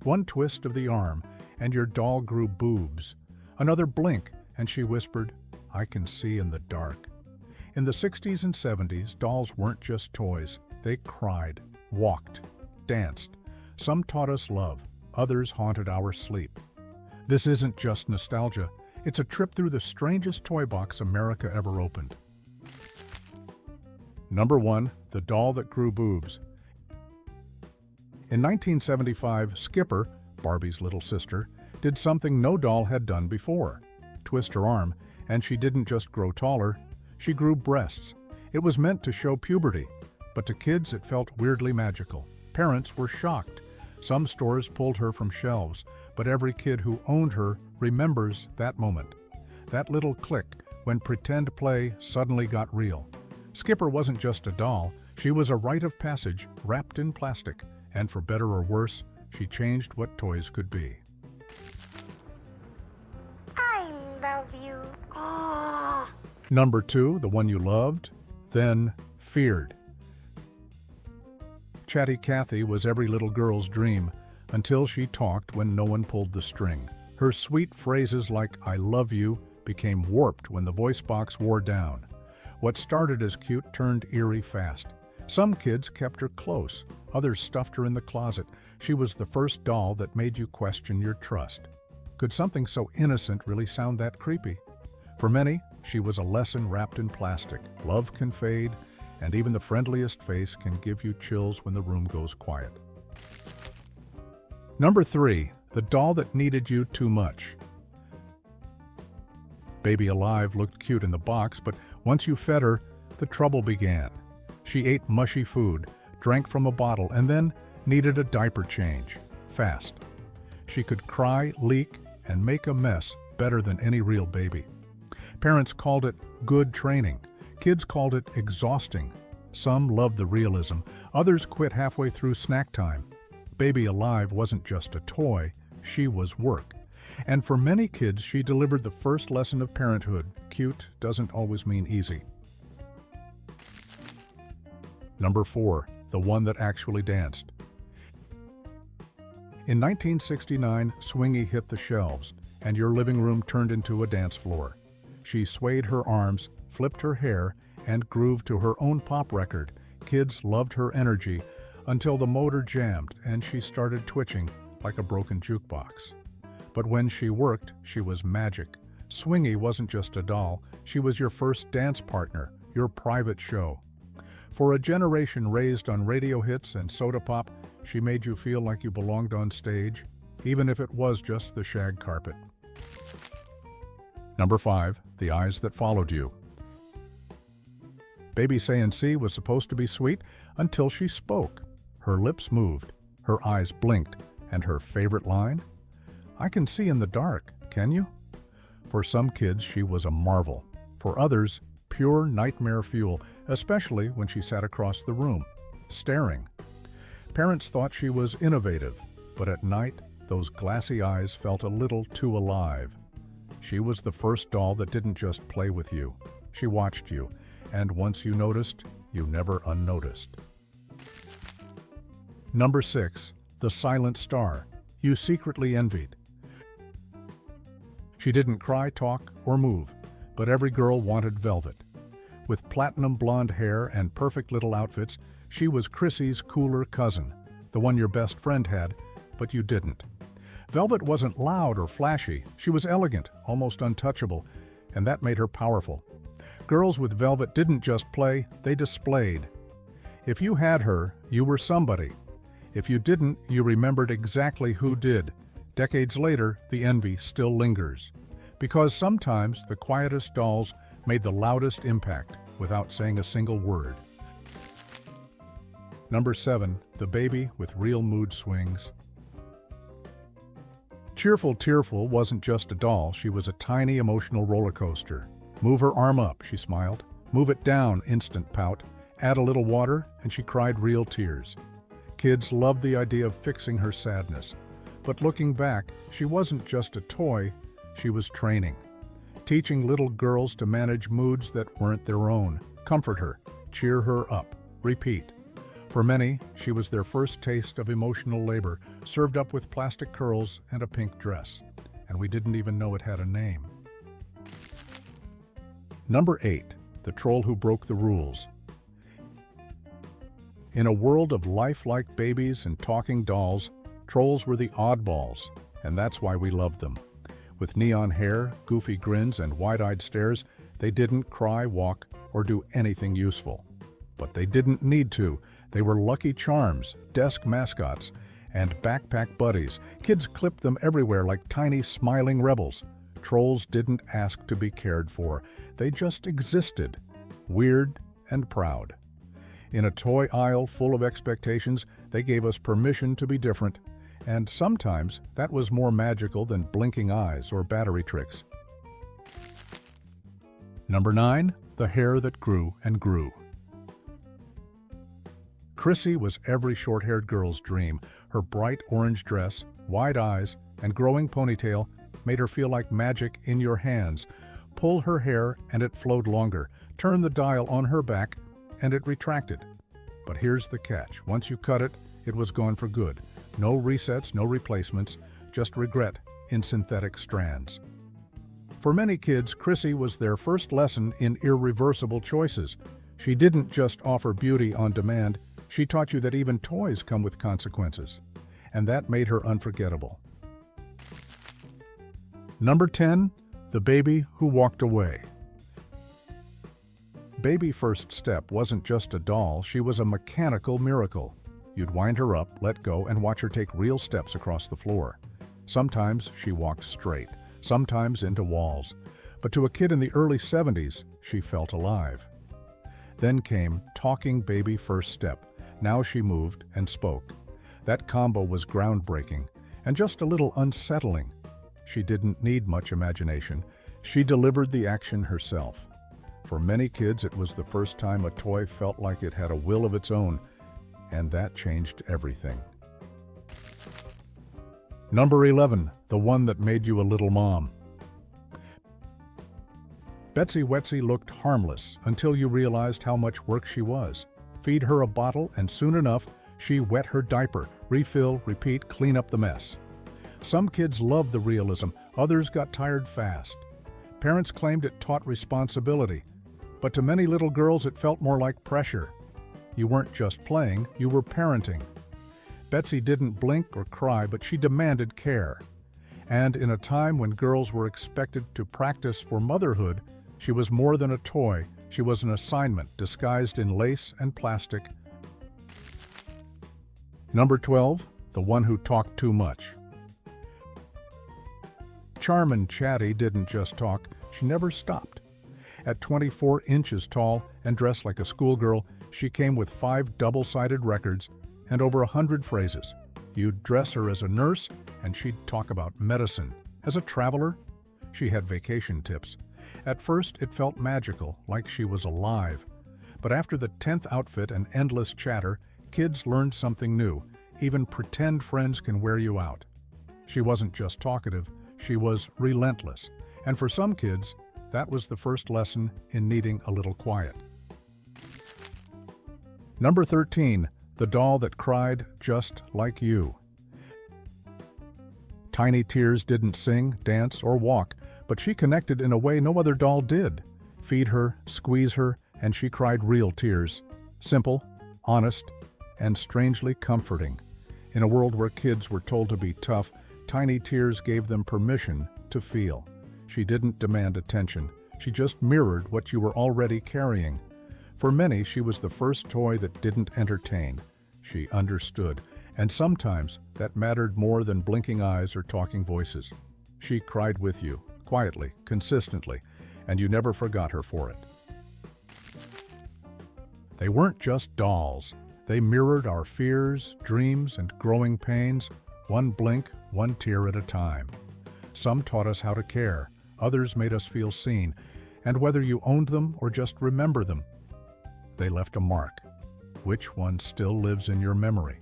One twist of the arm, and your doll grew boobs. Another blink, and she whispered, "I can see in the dark." In the 60s and 70s, dolls weren't just toys. They cried, walked, danced. Some taught us love, others haunted our sleep. This isn't just nostalgia. It's a trip through the strangest toy box America ever opened. Number 1. The Doll That Grew Boobs. In 1975, Skipper, Barbie's little sister, did something no doll had done before. Twist her arm, and she didn't just grow taller, she grew breasts. It was meant to show puberty, but to kids it felt weirdly magical. Parents were shocked. Some stores pulled her from shelves, but every kid who owned her remembers that moment. That little click when pretend play suddenly got real. Skipper wasn't just a doll, she was a rite of passage wrapped in plastic, and for better or worse, she changed what toys could be. I love you. Oh. Number 2, the one you loved, then feared. Chatty Cathy was every little girl's dream, until she talked when no one pulled the string. Her sweet phrases like "I love you" became warped when the voice box wore down. What started as cute turned eerie fast. Some kids kept her close, others stuffed her in the closet. She was the first doll that made you question your trust. Could something so innocent really sound that creepy? For many, she was a lesson wrapped in plastic. Love can fade, and even the friendliest face can give you chills when the room goes quiet. Number 3, the doll that needed you too much. Baby Alive looked cute in the box, but once you fed her, the trouble began. She ate mushy food, drank from a bottle, and then needed a diaper change, fast. She could cry, leak, and make a mess better than any real baby. Parents called it good training. Kids called it exhausting. Some loved the realism, others quit halfway through snack time. Baby Alive wasn't just a toy, she was work. And for many kids, she delivered the first lesson of parenthood. Cute doesn't always mean easy. Number 4, the one that actually danced. In 1969, Swingy hit the shelves, and your living room turned into a dance floor. She swayed her arms, flipped her hair, and grooved to her own pop record. Kids loved her energy until the motor jammed and she started twitching like a broken jukebox. But when she worked, she was magic. Swingy wasn't just a doll, she was your first dance partner, your private show. For a generation raised on radio hits and soda pop, she made you feel like you belonged on stage, even if it was just the shag carpet. Number 5, the eyes that followed you. Baby C was supposed to be sweet until she spoke. Her lips moved, her eyes blinked, and her favorite line? "I can see in the dark, can you?" For some kids, she was a marvel. For others, pure nightmare fuel, especially when she sat across the room, staring. Parents thought she was innovative, but at night, those glassy eyes felt a little too alive. She was the first doll that didn't just play with you. She watched you, and once you noticed, you never unnoticed. Number 6, the silent star you secretly envied. She didn't cry, talk, or move, but every girl wanted Velvet. With platinum blonde hair and perfect little outfits, she was Chrissy's cooler cousin, the one your best friend had, but you didn't. Velvet wasn't loud or flashy, she was elegant, almost untouchable, and that made her powerful. Girls with Velvet didn't just play, they displayed. If you had her, you were somebody. If you didn't, you remembered exactly who did. Decades later, the envy still lingers. Because sometimes the quietest dolls made the loudest impact without saying a single word. Number 7, the baby with real mood swings. Cheerful Tearful wasn't just a doll, she was a tiny emotional roller coaster. Move her arm up, she smiled. Move it down, instant pout. Add a little water, and she cried real tears. Kids loved the idea of fixing her sadness. But looking back, she wasn't just a toy, she was training. Teaching little girls to manage moods that weren't their own. Comfort her, cheer her up, repeat. For many, she was their first taste of emotional labor, served up with plastic curls and a pink dress. And we didn't even know it had a name. Number 8. The troll who broke the rules. In a world of lifelike babies and talking dolls, trolls were the oddballs, and that's why we loved them. With neon hair, goofy grins, and wide-eyed stares, they didn't cry, walk, or do anything useful. But they didn't need to. They were lucky charms, desk mascots, and backpack buddies. Kids clipped them everywhere like tiny, smiling rebels. Trolls didn't ask to be cared for. They just existed, weird and proud. In a toy aisle full of expectations, they gave us permission to be different, and sometimes that was more magical than blinking eyes or battery tricks. Number 9. The hair that grew and grew. Chrissy was every short-haired girl's dream. Her bright orange dress, wide eyes, and growing ponytail made her feel like magic in your hands. Pull her hair and it flowed longer. Turn the dial on her back and it retracted. But here's the catch. Once you cut it, it was gone for good. No resets, no replacements, just regret in synthetic strands. For many kids, Chrissy was their first lesson in irreversible choices. She didn't just offer beauty on demand, she taught you that even toys come with consequences. And that made her unforgettable. Number 10. The baby who walked away. Baby First Step wasn't just a doll, she was a mechanical miracle. You'd wind her up, let go, and watch her take real steps across the floor. Sometimes she walked straight, sometimes into walls. But to a kid in the early 70s, she felt alive. Then came Talking Baby First Step. Now she moved and spoke. That combo was groundbreaking and just a little unsettling. She didn't need much imagination. She delivered the action herself. For many kids, it was the first time a toy felt like it had a will of its own, and that changed everything. Number 11, the one that made you a little mom. Betsy Wetsy looked harmless until you realized how much work she was. Feed her a bottle, and soon enough, she wet her diaper, refill, repeat, clean up the mess. Some kids loved the realism, others got tired fast. Parents claimed it taught responsibility, but to many little girls it felt more like pressure. You weren't just playing, you were parenting. Betsy didn't blink or cry, but she demanded care. And in a time when girls were expected to practice for motherhood, she was more than a toy, she was an assignment disguised in lace and plastic. Number 12, the one who talked too much. Charmin Chatty didn't just talk, she never stopped. At 24 inches tall and dressed like a schoolgirl, she came with 5 double-sided records and over 100 phrases. You'd dress her as a nurse, and she'd talk about medicine. As a traveler, she had vacation tips. At first, it felt magical, like she was alive. But after the 10th outfit and endless chatter, kids learned something new. Even pretend friends can wear you out. She wasn't just talkative, she was relentless. And for some kids, that was the first lesson in needing a little quiet. Number 13, the doll that cried just like you. Tiny Tears didn't sing, dance, or walk, but she connected in a way no other doll did. Feed her, squeeze her, and she cried real tears. Simple, honest, and strangely comforting. In a world where kids were told to be tough, Tiny Tears gave them permission to feel. She didn't demand attention. She just mirrored what you were already carrying. For many, she was the first toy that didn't entertain. She understood, and sometimes that mattered more than blinking eyes or talking voices. She cried with you, quietly, consistently, and you never forgot her for it. They weren't just dolls. They mirrored our fears, dreams, and growing pains, one blink, one tear at a time. Some taught us how to care, others made us feel seen, and whether you owned them or just remember them, they left a mark. Which one still lives in your memory?